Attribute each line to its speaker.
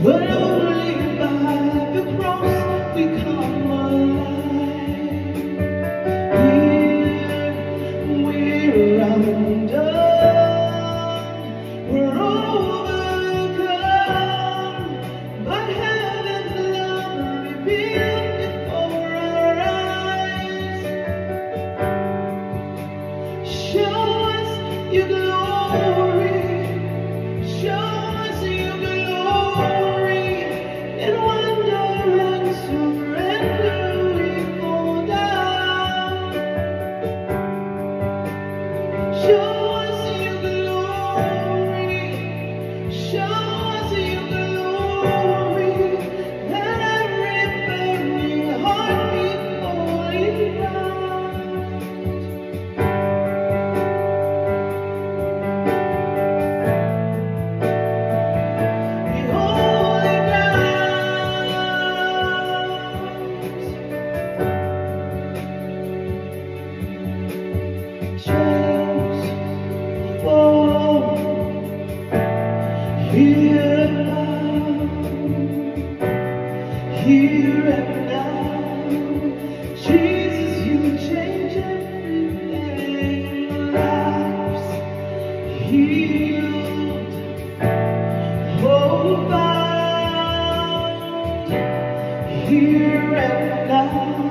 Speaker 1: but only by the cross we come alive. Here we're undone, we're overcome by heaven's love revealed before our eyes. Show us your glory, show us your glory, in wonder and surrender we fall down. Show us your glory, show us your glory, let every burning heart be holy ground. Be holy ground. Chains fall here and now. Jesus, you change everything. Lives healed, hope bound, here and now.